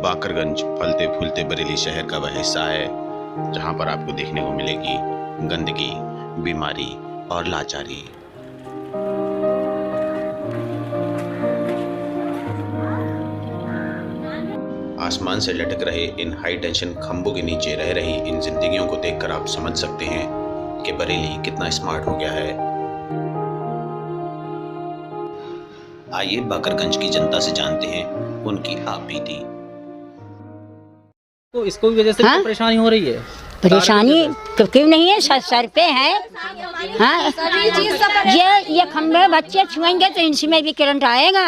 बाकरगंज फलते फूलते बरेली शहर का वह हिस्सा है जहां पर आपको देखने को मिलेगी गंदगी, बीमारी और लाचारी। आसमान से लटक रहे इन हाई टेंशन खंभों के नीचे रह रही इन जिंदगियों को देखकर आप समझ सकते हैं कि बरेली कितना स्मार्ट हो गया है। आइए बाकरगंज की जनता से जानते हैं उनकी आप बीती। तो इसको वजह से तो परेशानी हो रही है। परेशानी क्यों नहीं है, सर पे है। हाँ, ये खंभे बच्चे छुएंगे तो इनसे भी करंट आएगा।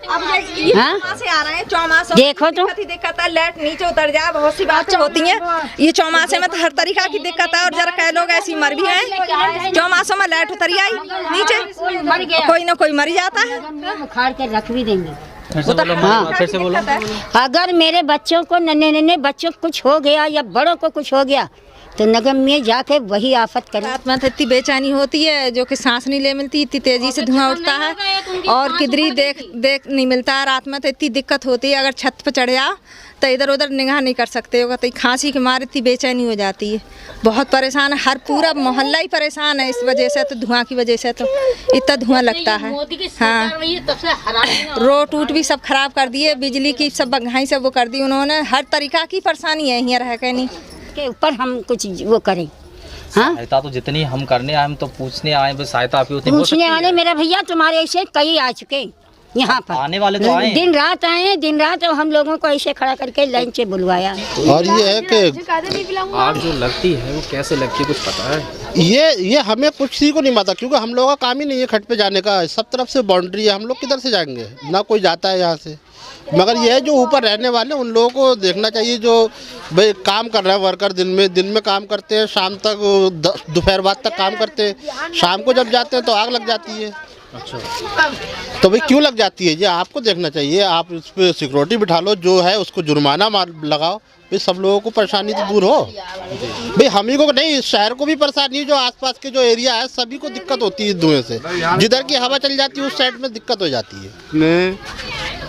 अब ये चौमासे आ रहे हैं, चौमासे देखो तो दिक्कत है, लाइट नीचे उतर जाए, बहुत सी बातें होती हैं। ये चौमासे में तो हर तरीका की दिक्कत है और जरा कई लोग ऐसी मर भी हैं। चौमासों में लाइट उतर आई नीचे, कोई ना कोई मर जाता है। बुखार के रख भी देंगे। हाँ, फिर से बोलो। अगर मेरे बच्चों को नन्हे बच्चों को कुछ हो गया या बड़ों को कुछ हो गया तो नगम में जाके वही आफत करे। रात में तो इतनी बेचैनी होती है जो कि सांस नहीं ले मिलती, इतनी तेजी से धुआं उठता है और किधरी देख नहीं मिलता। रात में तो इतनी दिक्कत होती है, अगर छत पर चढ़ जाओ तो इधर उधर निगाह नहीं कर सकते होगा, तो खांसी के मारे इतनी बेचैनी हो जाती है। बहुत परेशान है, हर पूरा मोहल्ला ही परेशान है इस वजह से, तो धुआं की वजह से तो इतना धुआं लगता है। हाँ, रोड टूट भी सब खराब कर दिए, बिजली की सब बंगाई सब वो कर दी उन्होंने। हर तरीका की परेशानी है यहाँ रह के नहीं के ऊपर हम कुछ वो करें। हाँ, सहायता तो जितनी हम करने आए, हम तो पूछने आए, बस सहायता आपकी उतनी पूछने आने। मेरा भैया तुम्हारे ऐसे कई आ चुके यहाँ पर, आने वाले तो आए, दिन रात आए, दिन रात हम लोगों को ऐसे खड़ा करके लाइन से बुलवाया। और ये है कि आग जो लगती है वो कैसे लगती है कुछ पता है? ये हमें कुछ सी को नहीं पता, क्योंकि हम लोगों का काम ही नहीं है खट पे जाने का। सब तरफ से बाउंड्री है, हम लोग किधर से जाएंगे, ना कोई जाता है यहाँ से। मगर ये है जो ऊपर रहने वाले उन लोगों को देखना चाहिए, जो भाई काम कर रहे हैं वर्कर, दिन में काम करते हैं, शाम तक दोपहर बाद तक काम करते हैं, शाम को जब जाते हैं तो आग लग जाती है। अच्छा, तो भाई क्यों लग जाती है, ये आपको देखना चाहिए। आप इस पर सिक्योरिटी बिठा लो, जो है उसको जुर्माना लगाओ, फिर सब लोगों को परेशानी तो दूर हो। भाई हम ही को नहीं, शहर को भी परेशानी, जो आसपास के जो एरिया है सभी को दिक्कत होती है धुएं से। जिधर की हवा चल जाती है उस साइड में दिक्कत हो जाती है।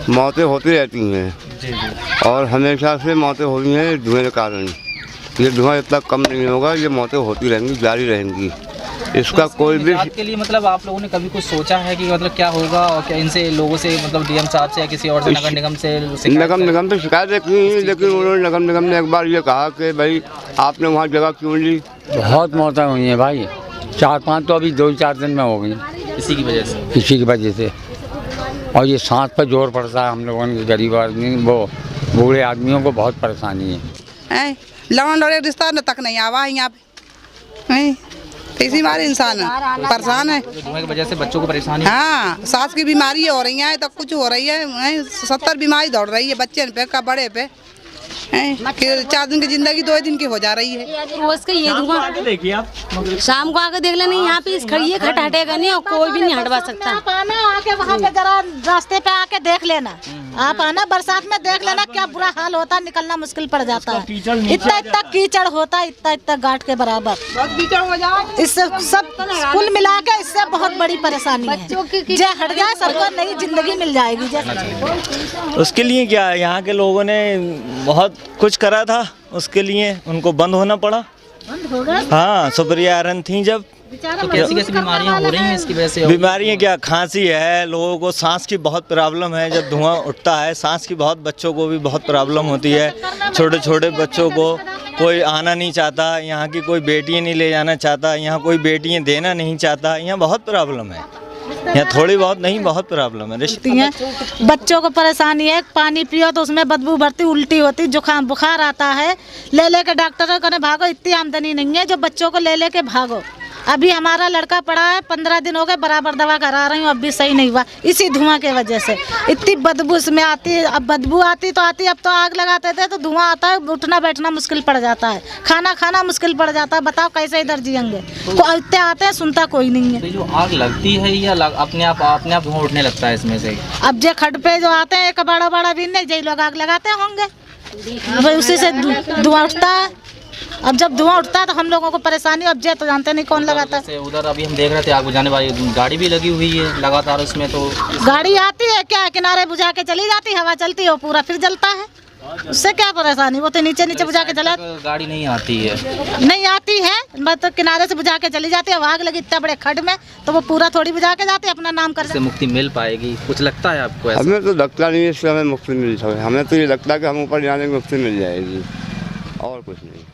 मौतें होती रहती हैं और हमेशा से मौतें हो रही हैं धुएं के कारण। ये धुआं इतना कम नहीं होगा, ये मौतें होती रहेंगी, जारी रहेंगी। इसका कोई भी के लिए मतलब आप लोगों ने कभी कुछ सोचा है कि मतलब क्या होगा और क्या इनसे लोगों से, मतलब डीएम साहब से या किसी और से, नगर निगम से? नगर निगम पे शिकायत की, लेकिन उन्होंने नगर निगम ने एक बार ये कहा कि भाई आपने वहाँ जगह क्यों ली। बहुत मौतें हुई हैं भाई, 4-5 तो अभी 2-4 दिन में हो गई इसी की वजह से। और ये सांस पर जोर पड़ता है हम लोगों के, गरीब आदमी, वो बूढ़े आदमियों को बहुत परेशानी है। लौंड और रिश्ता तक नहीं आवा यहाँ पे, इसी बार इंसान परेशान है। धुएं की वजह से बच्चों को परेशानी। हाँ, सांस की बीमारी हो रही है, तो कुछ हो रही है, 70 बीमारी दौड़ रही है बच्चे पे का बड़े पे। 4 दिन की जिंदगी 2 दिन की हो जा रही है। रोज का ये धुआं देखिए आप, शाम को आके देख लेना, यहाँ पे इस खड़िए खट हटेगा नहीं और कोई भी नहीं हटवा सकता। आप आना आके वहाँ पे जरा रास्ते पे आके देख लेना, आप आना बरसात में देख लेना क्या बुरा हाल होता है, निकलना मुश्किल पड़ जाता है। इतना कीचड़ होता है, इतना गांठ के बराबर कीचड़ हो जाए। इससे सब कुल मिला के इससे बहुत बड़ी परेशानी है। जो हट जाए सबको नई जिंदगी मिल जाएगी। उसके लिए क्या यहाँ के लोगों ने बहुत कुछ करा था, उसके लिए उनको बंद होना पड़ा। हाँ, सुप्रिया आयरन थी जब। तो कैसी बीमारियां हो रही हैं इसकी वजह से? बीमारियां क्या, खांसी है, लोगों को सांस की बहुत प्रॉब्लम है। जब धुआं उठता है सांस की बहुत, बच्चों को भी बहुत प्रॉब्लम होती है। छोटे छोटे बच्चों को कोई आना नहीं चाहता, यहाँ की कोई बेटियाँ नहीं ले जाना चाहता, यहाँ कोई बेटियाँ देना नहीं चाहता। यहाँ बहुत प्रॉब्लम है, यहाँ थोड़ी बहुत नहीं, बहुत प्रॉब्लम है। बच्चों को परेशानी है, पानी पियो तो उसमें बदबू भरती, उल्टी होती, जुकाम बुखार आता है, ले के डॉक्टरों को भागो। इतनी आमदनी नहीं है जो बच्चों को ले के भागो। अभी हमारा लड़का पड़ा है, 15 दिन हो गए, बराबर दवा करा रही हूँ, अब भी सही नहीं हुआ इसी धुआं के वजह से। इतनी बदबू इसमें आती है, अब बदबू आती तो आती, अब तो आग लगाते थे तो धुआं आता है, उठना बैठना मुश्किल पड़ जाता है, खाना खाना मुश्किल पड़ जाता है। बताओ कैसे इधर जिएंगे? इतने आते हैं, सुनता कोई नहीं है। तो जो आग लगती है या अपने आप धुआं उठने लगता है इसमें से? अब जो खट पे जो आते हैं, एक बड़ा भी नहीं, जय लोग आग लगाते होंगे, उसी से धुआं उठता है। अब जब धुआं उठता है तो हम लोगों को परेशानी, अब जे तो जानते नहीं कौन लगाता है। उधर अभी हम देख रहे थे आग बुझाने वाली गाड़ी भी लगी हुई है लगातार, उसमें तो गाड़ी आती है क्या, किनारे बुझा के चली जाती, हवा चलती है, वो पूरा फिर जलता है। उससे क्या परेशानी, वो तो नीचे नीचे बुझा के चला। गाड़ी नहीं आती है? नहीं आती है, मैं तो किनारे से बुझा के चली जाती है। आग लगी इतना बड़े खड्ड में तो वो पूरा थोड़ी बुझा के जाते, अपना नाम कर। इससे मुक्ति मिल पाएगी, कुछ लगता है आपको ऐसा? हमें तो लगता नहीं है इससे हमें मुक्ति मिल सकती। हमें तो ये लगता है कि हम ऊपर जाने की मुक्ति मिल जाएगी और कुछ नहीं।